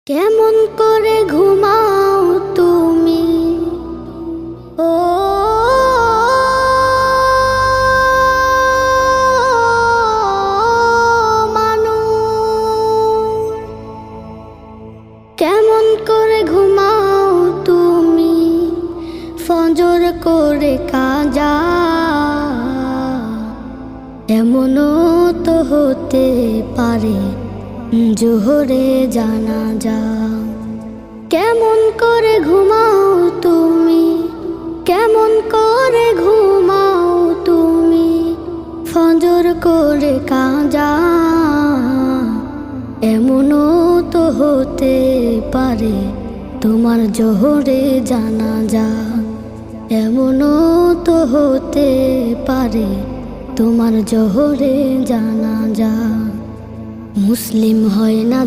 কেমন করে ঘুমাও তুমি ও মানুষ, কেমন করে ঘুমাও তুমি ফজর করে কাজা। এমনও তো হতে পারে জোহরে জানাজা। কেমন করে ঘুমাও তুমি, কেমন করে ঘুমাও তুমি ফজর করে কাজা। এমনও তো হতে পারে তোমার জোহরে জানাজা। এমনও তো হতে পারে তোমার জোহরে জানাজা। মুসলিম হয় না